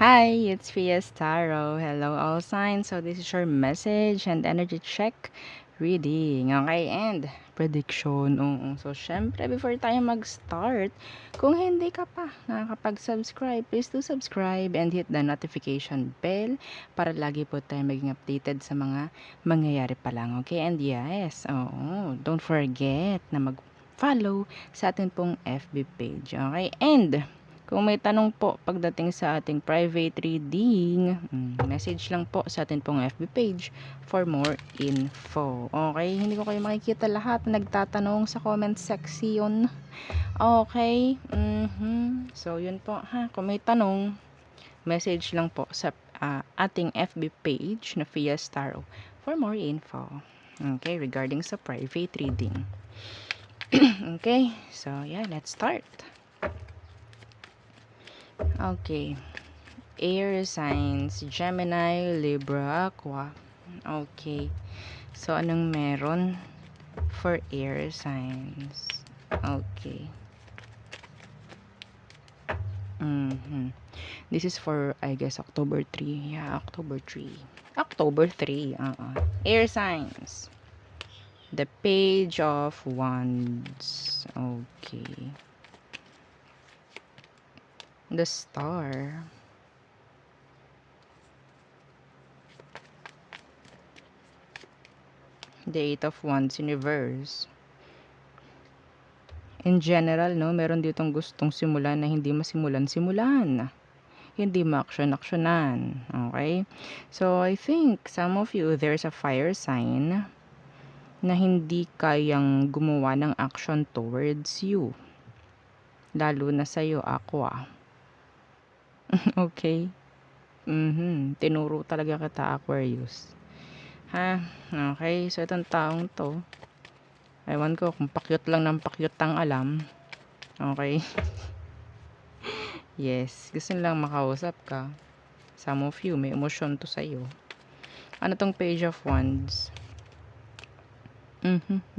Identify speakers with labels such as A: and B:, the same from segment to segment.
A: Hi, it's Fias Tarot. Hello, all signs. So, this is your message and energy check reading. Okay, and prediction. Oo. So, syempre, before tayo mag-start, kung hindi ka pa nakakapag-subscribe, please do subscribe and hit the notification bell para lagi po tayo maging updated sa mga mangyayari pa lang. Okay, and yes, don't forget na mag-follow sa atin pong FB page. Okay, and kung may tanong po pagdating sa ating private reading, message lang po sa atin pong FB page for more info. Okay, hindi ko kayo makikita lahat na nagtatanong sa comment section. Okay, so yun po ha. Kung may tanong, message lang po sa ating FB page na Fias Tarot for more info. Okay, regarding sa private reading. Okay, so yeah, let's start. Okay. Air signs, Gemini, Libra, Aqua. Okay. So, anong meron for air signs? Okay. This is for, I guess, October 3. Yeah, October 3. October 3. Air signs. The Page of Wands. Okay. The Star. The Eight of Wands in reverse. In general, no, meron ditong gustong simulan na hindi masimulan-simulan. Hindi ma-action-actionan. Okay? So, I think some of you, there's a fire sign na hindi kayang gumawa ng action towards you. Lalo na sa'yo, Aqua. Okay? Tinuro talaga kita, Aquarius. Ha? Okay? So, itong taong to, ewan ko kung pakyut lang ng pakyut ang alam. Okay? Yes, gusto nilang makausap ka. Some of you, may emosyon to sa'yo. Ano tong Page of Wands?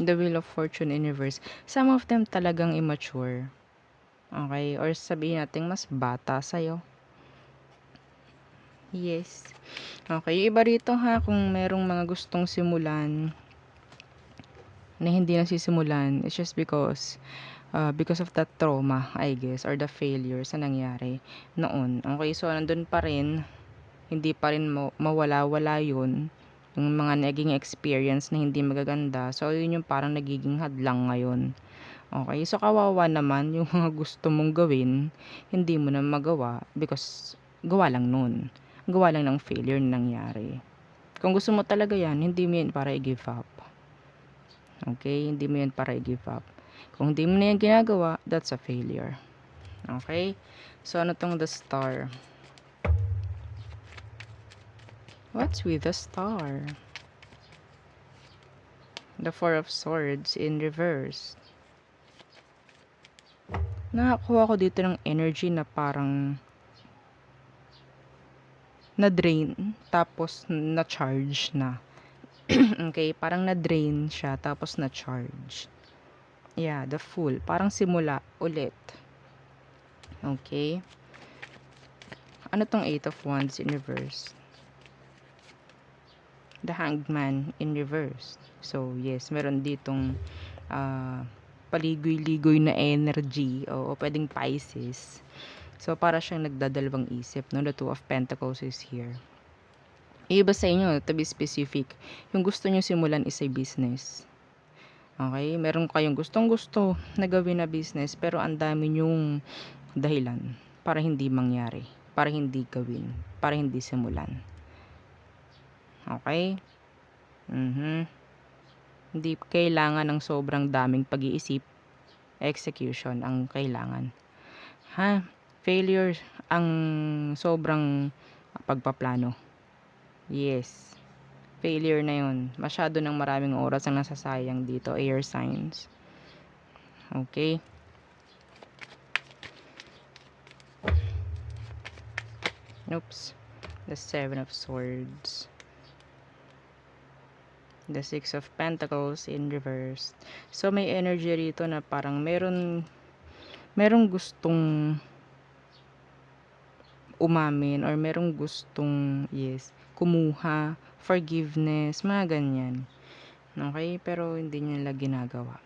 A: The Wheel of Fortune in reverse. Some of them talagang immature. Okay? Or sabihin natin mas bata sa'yo. Yes. Okay, yung iba rito ha, kung merong mga gustong simulan na hindi nasisimulan, it's just because of that trauma, I guess, or the failure sa nangyari noon. Okay, so nandun pa rin, hindi pa rin mawala-wala yun, yung mga naging experience na hindi magaganda. So, yun yung parang nagiging hadlang ngayon. Okay, so kawawa naman yung mga gusto mong gawin, hindi mo na magawa because gawa lang nun. Gawa lang ng failure na nangyari. Kung gusto mo talaga yan, hindi mo yan para i-give up. Okay, hindi mo yan para i-give up. Kung hindi mo na yan ginagawa, that's a failure. Okay, so ano tong the Star? What's with the Star? The Four of Swords in reverse. Nakakuha ko dito ng energy na parang na-drain tapos na-charge na. Okay, parang na-drain siya tapos na-charge. Yeah, the Fool. Parang simula ulit. Okay. Ano tong Eight of Wands in reverse? The Hanged Man in reverse. So, yes, meron ditong paligoy-ligoy na energy. O pwedeng Pisces. So, para siyang nagdadalawang isip, no? The Two of Pentacles is here. Iba sa inyo, to be specific, yung gusto nyo simulan is a business. Okay? Meron kayong gustong-gusto na gawin na business, pero ang dami nyong dahilan para hindi mangyari, para hindi gawin, para hindi simulan. Okay? Hindi kailangan ng sobrang daming pag-iisip, execution ang kailangan. Ha? Failure ang sobrang pagpaplano. Yes. Failure na yun. Masyado ng maraming oras ang nasasayang dito, air signs. Okay? Oops. The Seven of Swords. The Six of Pentacles in reverse. So, may energy rito na parang merong gustong umamin or merong gustong, yes, kumuha, forgiveness, mga ganyan. Okay? Pero hindi nila ginagawa.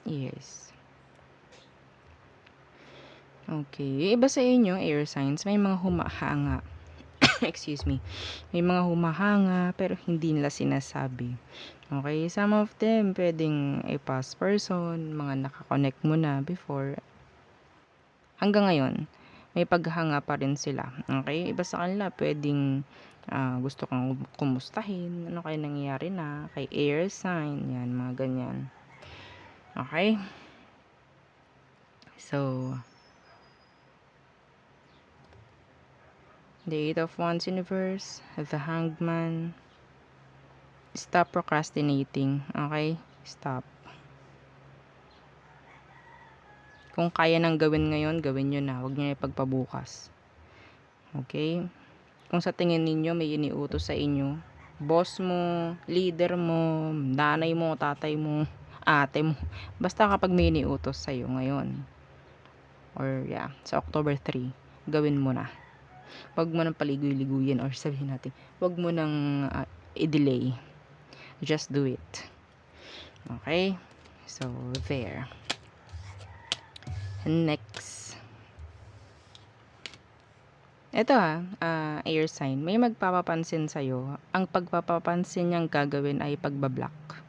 A: Yes. Okay. Yung iba sa inyo, air signs, may mga humahanga. Excuse me. May mga humahanga pero hindi nila sinasabi. Okay? Some of them, pwedeng a past person, mga nakakonect mo na before. Hanggang ngayon, may paghanga pa rin sila. Okay? Iba sa kanila, pwedeng gusto kang kumustahin. Ano kayo nangyayari na? Kay air sign. Yan, mga ganyan. Okay? So, the Eight of Wands universe, the Hanged Man. Stop procrastinating. Okay? Stop. Kung kaya nang gawin ngayon, gawin nyo na. Huwag nyo na ipagpabukas. Okay? Kung sa tingin ninyo may iniutos sa inyo, boss mo, leader mo, nanay mo, tatay mo, ate mo, basta kapag may iniutos sa'yo ngayon, or yeah, sa October 3, gawin mo na. Huwag mo nang paligoy-liguyin or sabihin natin, huwag mo nang i-delay. Just do it. Okay? So, there. Next. Ito air sign. May magpapapansin sa'yo. Ang pagpapapansin niyang gagawin ay pagbablock.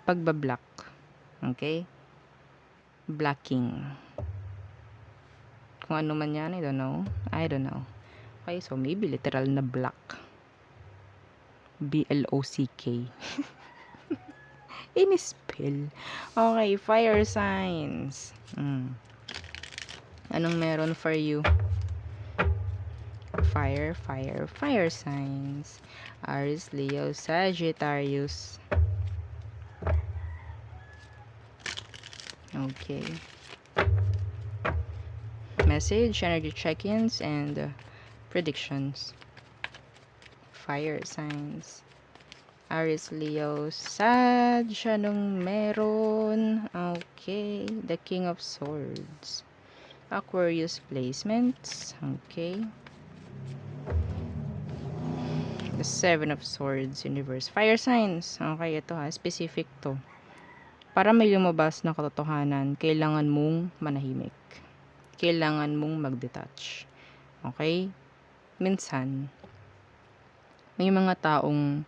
A: Pagbablock. Okay? Blocking. Kung ano man yan, I don't know. Okay, so maybe literal na block. B-L-O-C-K. In-spell. Okay, fire signs. Anong meron for you? Fire signs. Aries, Leo, Sagittarius. Okay. Message, energy check-ins, and predictions. Fire signs. Aries, Leo, Sag. Anong meron? Okay. The King of Swords. Aquarius placements. Okay. The Seven of Swords universe. Fire signs. Okay, ito specific to. Para may lumabas na katotohanan, kailangan mong manahimik. Kailangan mong mag-detach. Okay? Minsan, may mga taong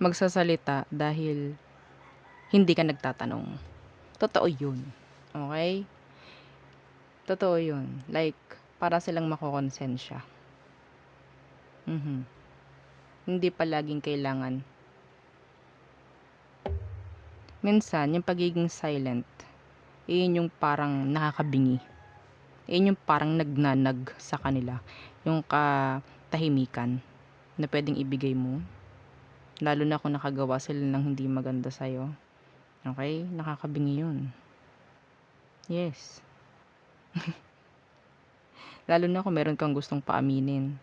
A: magsasalita dahil hindi ka nagtatanong. Totoo yun. Okay? Totoo yun. Like, para silang makokonsensya. Hindi palaging kailangan. Minsan, yung pagiging silent, yun yung parang nakakabingi. Yun yung parang nagnanag sa kanila. Yung katahimikan na pwedeng ibigay mo. Lalo na kung nakagawa sila ng hindi maganda sa'yo. Okay? Nakakabingi yun. Yes. Lalo na kung meron kang gustong paaminin.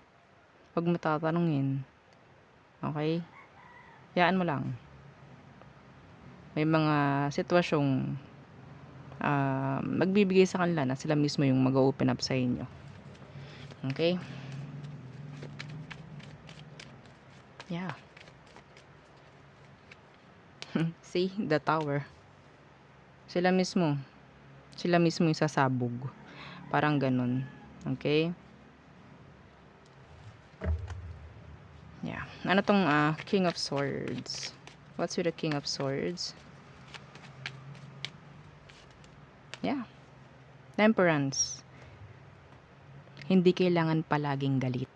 A: Huwag mo tatanungin. Okay? Hayaan mo lang. May mga sitwasyong magbibigay sa kanila na sila mismo yung mag-open up sa inyo. Okay? Yeah. See? The Tower. Sila mismo yung sasabog. Parang ganun. Okay? Yeah. Ano tong King of Swords? What's with the King of Swords? Yeah. Temperance. Hindi kailangan palaging galit.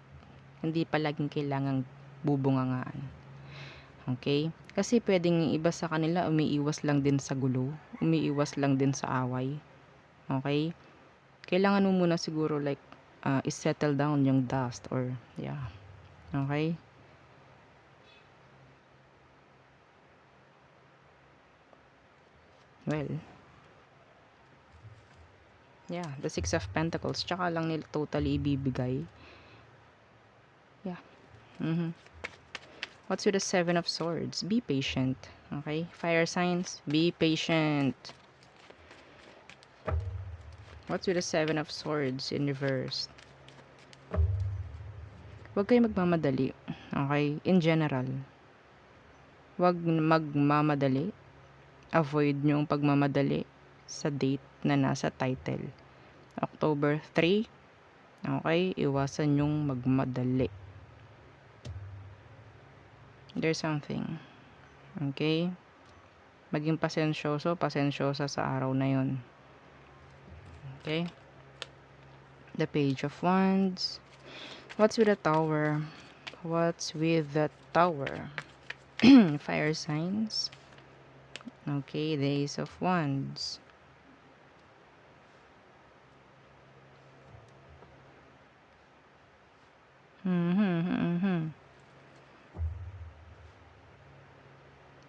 A: Hindi palaging kailangan bubungangaan. Okay? Kasi pwedeng iba sa kanila umiiwas lang din sa gulo. Umiiwas lang din sa away. Okay? Kailangan mo muna siguro like i-settle down yung dust or yeah. Okay? Well, yeah, the Six of Pentacles. Tsaka lang nila totally ibibigay. Yeah. What's with the Seven of Swords? Be patient. Okay? Fire signs, be patient. What's with the Seven of Swords in reverse? Huwag kayo magmamadali. Okay? In general. Huwag magmamadali. Avoid nyo ang pagmamadali sa date na nasa title. October 3. Okay? Iwasan nyong magmadali. There's something. Okay? Maging pasensyosa sa araw na yon. Okay? The Page of Wands. What's with the Tower? What's with the Tower? Fire signs. Okay, the Ace of Wands.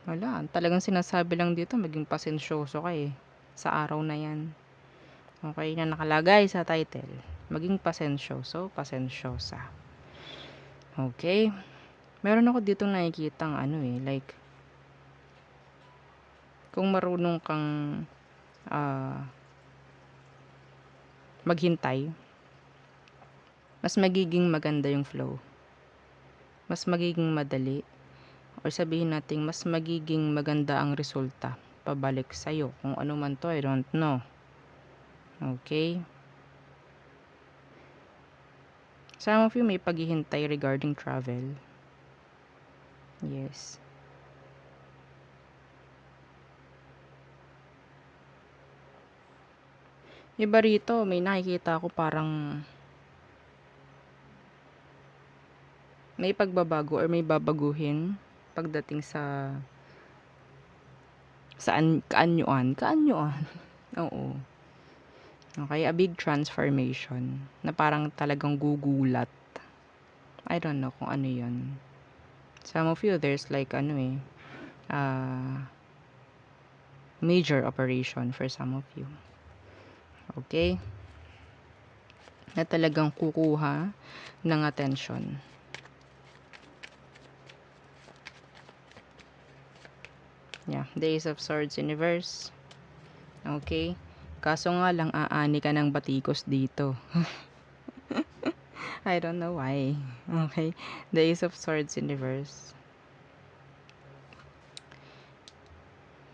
A: Wala, talagang sinasabi lang dito maging pasensyoso ka sa araw na yan. Okay, na nakalagay sa title. Maging pasensyosa. Okay. Meron ako dito nakikitang like kung marunong kang maghintay, mas magiging maganda yung flow. Mas magiging madali. Or sabihin natin, mas magiging maganda ang resulta pabalik sa'yo. Kung ano man to, I don't know. Okay? Some of you may paghihintay regarding travel. Yes. Iba rito, may nakikita ako parang may pagbabago or may babaguhin pagdating sa kaanyuan. Oo. Okay, a big transformation na parang talagang gugulat. I don't know kung ano yun. Some of you, there's like major operation for some of you. Okay? Na talagang kukuha ng attention. Yeah, the Ace of Swords in reverse. Okay? Kaso nga lang aani ka ng batikos dito. I don't know why. Okay? The Ace of Swords in reverse.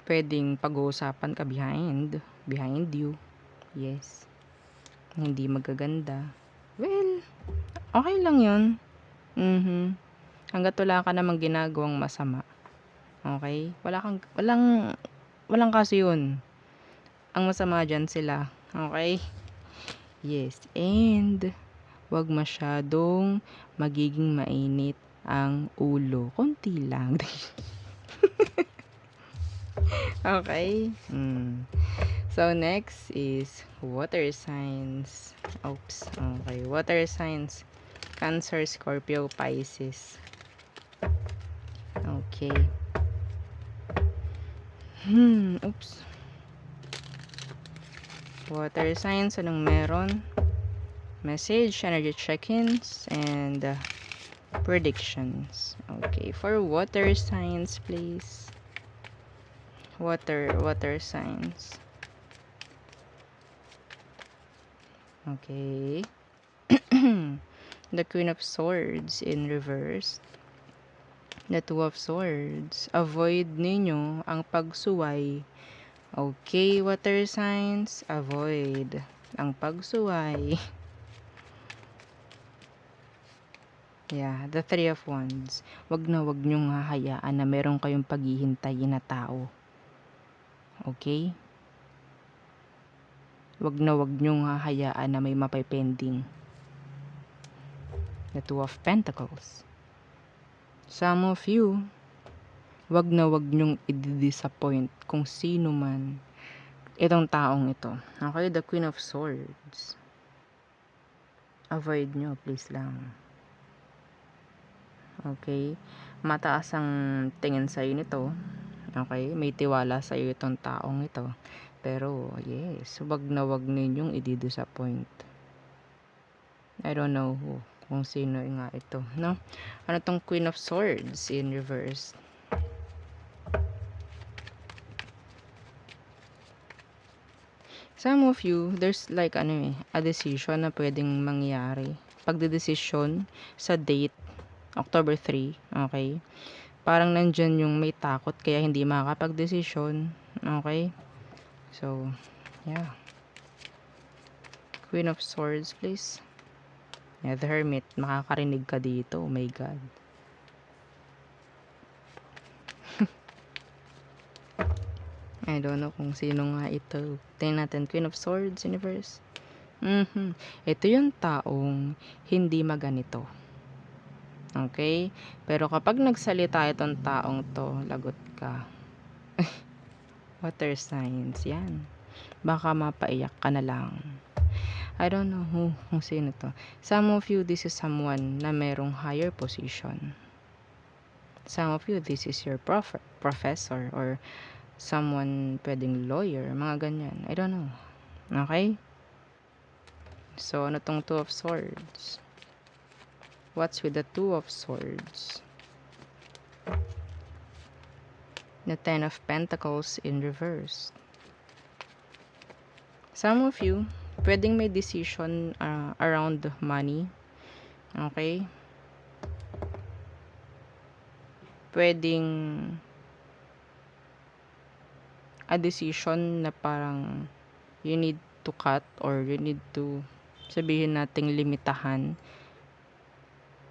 A: Pwedeng pag-uusapan ka behind you. Yes. Hindi magaganda. Well, okay lang yun. Hanggat wala ka namang ginagawang masama. Okay? Walang kaso yun. Ang masama dyan sila. Okay? Yes. And, wag masyadong magiging mainit ang ulo. Konti lang. Okay? So, next is water signs. Oops. Okay. Water signs. Cancer, Scorpio, Pisces. Okay. Oops. Water signs, anong meron? Message, energy check-ins, and predictions. Okay, for water signs, please. Water signs. Okay. The Queen of Swords in reverse. The Two of Swords. Avoid ninyo ang pagsuway. Okay, water signs, avoid ang pagsuway. Yeah, the Three of Wands. Wag nyong hahayaan na meron kayong paghihintayin na tao. Okay? Wag nyong hahayaan na may mapipending. The Two of Pentacles. Some of you, wag nyong i-disappoint kung sino man itong taong ito. Okay, the Queen of Swords. Avoid nyo, please lang. Okay, mataas ang tingin sa'yo nito. Okay, may tiwala sa'yo itong taong ito. Pero, yes, wag ninyong i-disappoint. I don't know kung sino nga ito, no? Ano tong Queen of Swords in reverse? Some of you, there's like a decision na pwedeng mangyari. Pagdedesisyon sa date, October 3, okay? Parang nandyan yung may takot kaya hindi makakapag-desisyon, okay? So, yeah. Queen of Swords, please. Yeah, the Hermit, makakarinig ka dito, oh my God. I don't know kung sino nga ito. Tingnan natin, Queen of Swords, Universe. Ito yung taong hindi maganito. Okay? Pero kapag nagsalita itong taong to, lagot ka. Water signs, yan. Baka mapaiyak ka na lang. I don't know kung sino to. Some of you, this is someone na merong higher position. Some of you, this is your professor or someone pwedeng lawyer, mga ganyan. I don't know. Okay? So, ano tong Two of Swords? What's with the Two of Swords? The Ten of Pentacles in reverse. Some of you, pwedeng may decision around money. Okay? Pwedeng a decision na parang you need to cut or you need to sabihin nating limitahan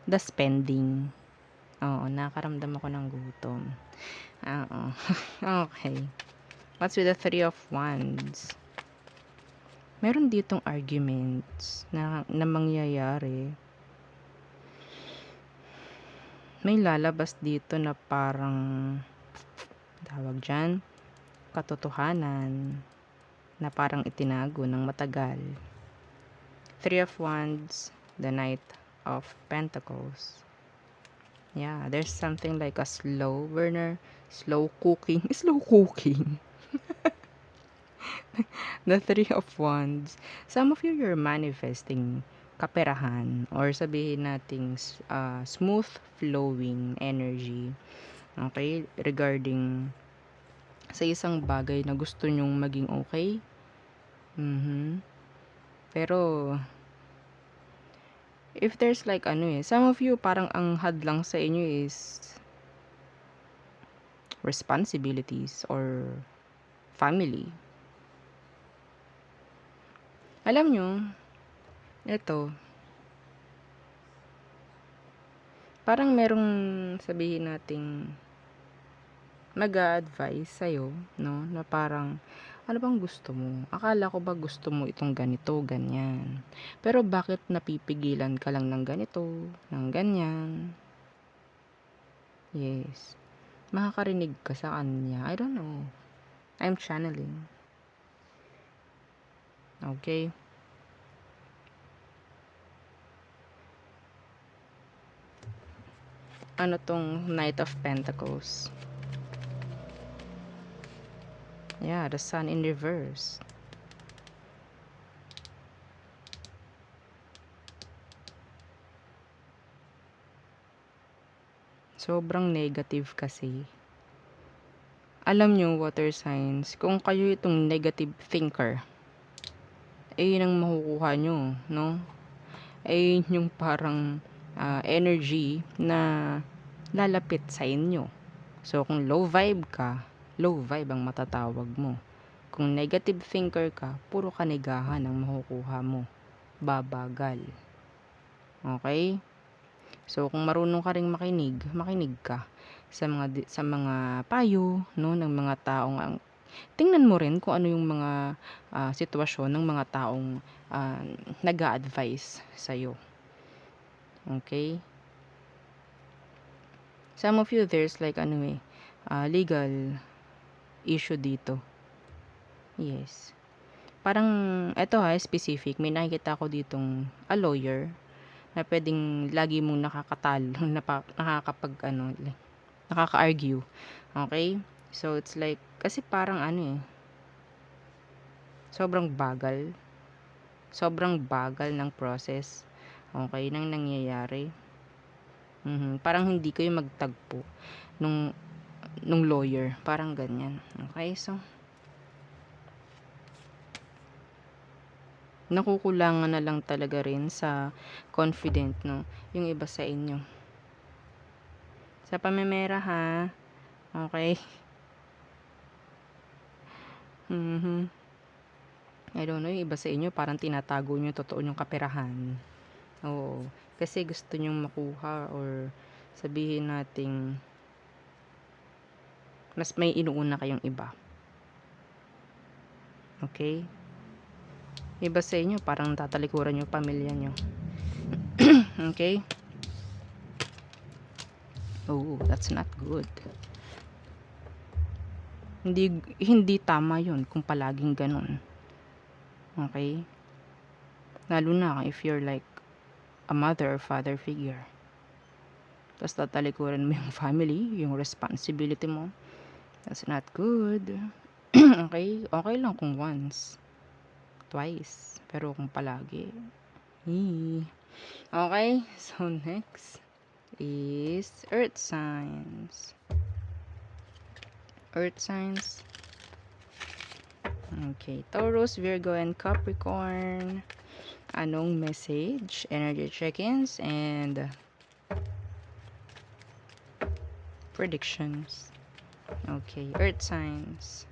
A: the spending. Oo, nakaramdam ako ng gutom. Oo. Okay. What's with the Three of Wands? Meron ditong arguments na mangyayari. May lalabas dito na parang tawag dyan, katotohanan na parang itinago ng matagal. Three of Wands, the Knight of Pentacles. Yeah, there's something like a slow burner, slow cooking. The Three of Wands. Some of you, you're manifesting kaperahan or sabihin nating smooth flowing energy. Okay? Regarding sa isang bagay na gusto nyong maging okay. Pero if there's like some of you parang ang hadlang sa inyo is responsibilities or family. Alam nyo, ito, parang merong sabihin nating mag-a-advise sa'yo, no? Na parang, ano bang gusto mo? Akala ko ba gusto mo itong ganito, ganyan. Pero bakit napipigilan ka lang ng ganito, ng ganyan? Yes. Makakarinig ka sa kanya. I don't know. I'm channeling. Okay? Ano tong Knight of Pentacles? Yeah, the Sun in reverse. Sobrang negative kasi. Alam nyo, water signs, kung kayo itong negative thinker, yun ang makukuha nyo, no? Yun yung parang energy na lalapit sa inyo. So, kung low vibe ka, low vibe ang matatawag mo. Kung negative thinker ka, puro kanigahan ang makukuha mo. Babagal. Okay? So, kung marunong ka ring makinig ka sa mga payo, no, ng mga taong tingnan mo rin kung ano yung mga sitwasyon ng mga taong nag-a-advise sa'yo. Okay? Some of you, there's like legal issue dito. Yes. Parang, eto specific. May nakikita ko ditong a lawyer na pwedeng lagi mong nakakatalo, nakaka-argue. Okay? So, it's like, kasi parang sobrang bagal. Sobrang bagal ng process. Okay? Nang nangyayari. Parang hindi kayo magtagpo nung lawyer. Parang ganyan. Okay? So, nakukulangan na lang talaga rin sa confident, no, yung iba sa inyo. Sa pamemera ha, okay? I don't know, yung iba sa inyo parang tinatago nyo totoo yung kaperahan. Oo, kasi gusto nyong makuha or sabihin nating mas may inuuna kayong iba. Okay? Iba sa inyo parang tatalikuran yung pamilya nyo. Okay? Oh, that's not good. Hindi tama yun kung palaging ganun. Okay? Lalo na if you're like a mother or father figure. Tapos tatalikuran mo yung family, yung responsibility mo. That's not good. Okay? Okay lang kung once. Twice. Pero kung palagi. Okay? So, next is Earth signs. Earth signs. Okay. Taurus, Virgo, and Capricorn. Anong message? Energy check-ins and predictions. Okay. Earth signs.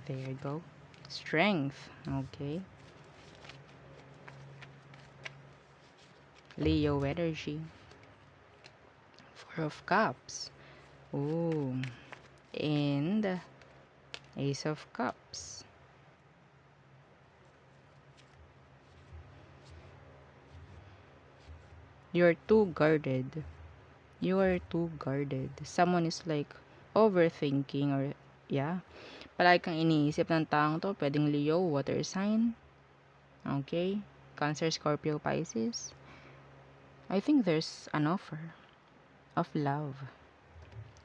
A: There you go. Strength. Okay. Leo energy. Four of Cups. Oh. And Ace of Cups. You're too guarded. You are too guarded. Someone is like overthinking or yeah. Palagi kang iniisip ng taong to. Pwedeng Leo, water sign. Okay. Cancer, Scorpio, Pisces. I think there's an offer of love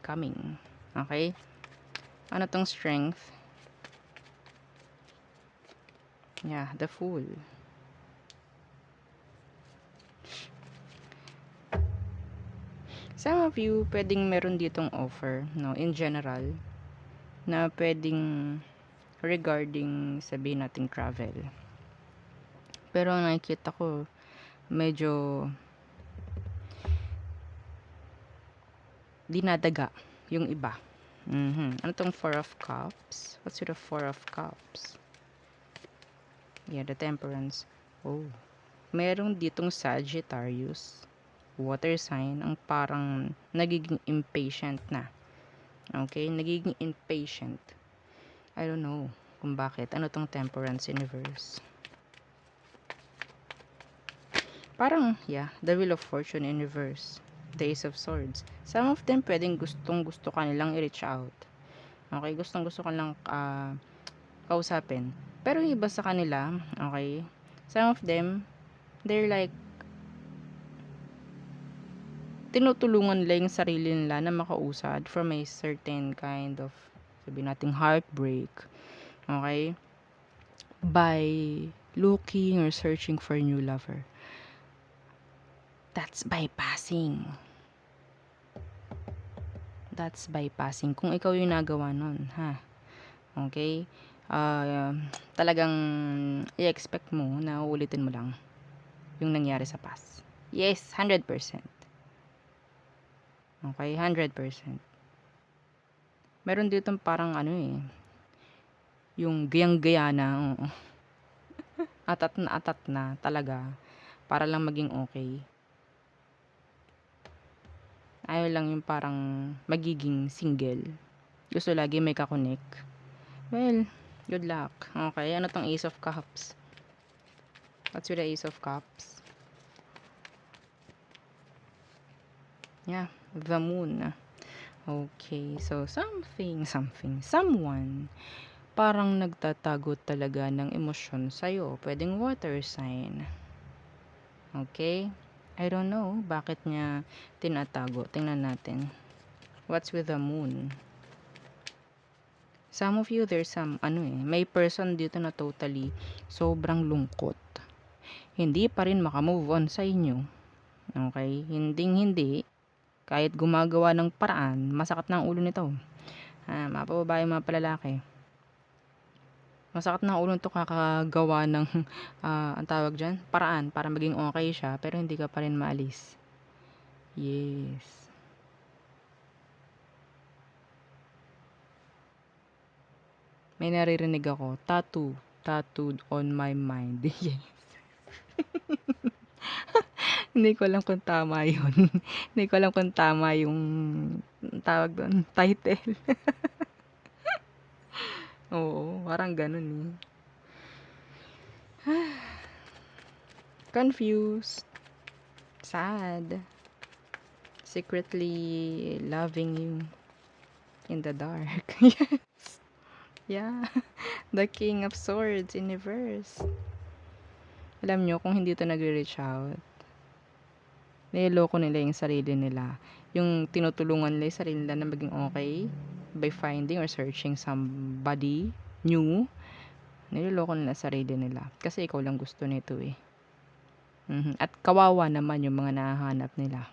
A: coming. Okay. Ano tong strength? Yeah, the Fool. Some of you, pwedeng meron ditong offer, no, in general, na pwedeng regarding, sabihin natin, travel. Pero nakikita ko, medyo dinadaga yung iba. Ano tong Four of Cups? What's with the Four of Cups? Yeah, the Temperance. Oh, meron ditong Sagittarius, water sign, ang parang nagiging impatient na. Okay, nagiging impatient. I don't know kung bakit. Ano tong Temperance universe? Parang, yeah, the Wheel of Fortune universe. The Ace of Swords. Some of them pwedeng gustong gusto kanilang i-reach out. Okay, gustong gusto kanilang kausapin. Pero yung iba sa kanila, okay, some of them, they're like, tinutulungan nila yung sarili nila na makausad from a certain kind of, sabihin nating heartbreak. Okay? By looking or searching for a new lover. That's bypassing. That's bypassing. Kung ikaw yung nagawa nun, ha? Okay? Talagang i-expect mo na uulitin mo lang yung nangyari sa past. Yes, 100%. Okay, 100%. Meron dito parang yung gayang-gaya na, atat na talaga para lang maging okay. Ayaw lang yung parang magiging single. Gusto lagi may kakonek. Well, good luck. Okay, ano tong Ace of Cups? What's with the Ace of Cups? Yeah, the Moon. Okay, so someone parang nagtatago talaga ng emosyon sa'yo. Pwedeng water sign. Okay? I don't know bakit niya tinatago. Tingnan natin. What's with the Moon? Some of you, there's some, may person dito na totally sobrang lungkot. Hindi pa rin makamove on sa inyo. Okay? Hindi. Kahit gumagawa ng paraan, masakit na ang ulo nito. Mga pababae, mga palalaki. Masakit na ulo 'to kakagawa ng, ang tawag diyan, paraan para maging okey siya, pero hindi ka pa rin maalis. Yes. May naririnig ako, tattooed on my mind. Yes. Hindi ko alam kung tama yun. Hindi ko alam kung tama yung tawag dun, title. Oo, parang ganun, eh. Confused, sad, secretly loving you in the dark. Yes. Yeah. The King of Swords in reverse. Alam nyo, kung hindi 'to nagre-reach out, niloloko nila yung sarili nila. Yung tinutulungan nila yung sarili nila na maging okay by finding or searching somebody new, niloloko nila sarili nila. Kasi ikaw lang gusto nito, eh. At kawawa naman yung mga nahahanap nila.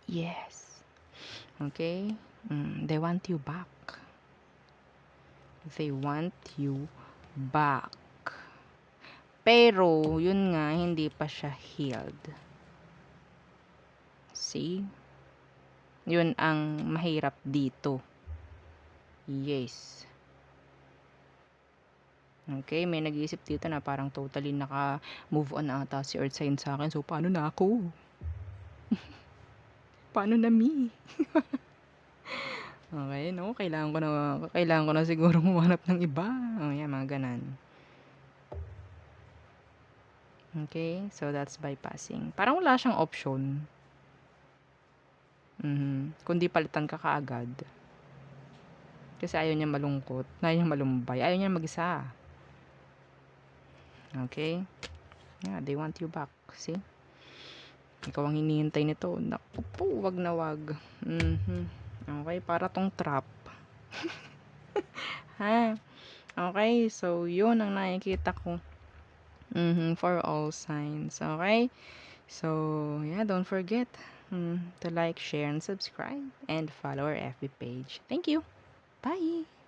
A: Yes. Okay? They want you back. They want you back. Pero, yun nga, hindi pa siya healed. See? Yun ang mahirap dito. Yes. Okay, may nag-iisip dito na parang totally naka-move on ata si Earth sign sa akin. So, paano na ako? Paano na me? Okay, no? Kailangan ko na siguro humanap ng iba. Oh, yan, mga ganan. Okay, so that's bypassing. Parang wala siyang option. Kundi palitan ka kaagad. Kasi ayaw niya malungkot, ayaw niya malumbay, ayaw niya mag-isa. Okay? Yeah, they want you back. See? Ikaw ang hinihintay nito. Naku po, wag na wag. Okay, para tong trap. Ha? Okay, so yun ang nakikita ko. For all signs. Okay? So, yeah, don't forget to like, share, and subscribe. And follow our FB page. Thank you. Bye!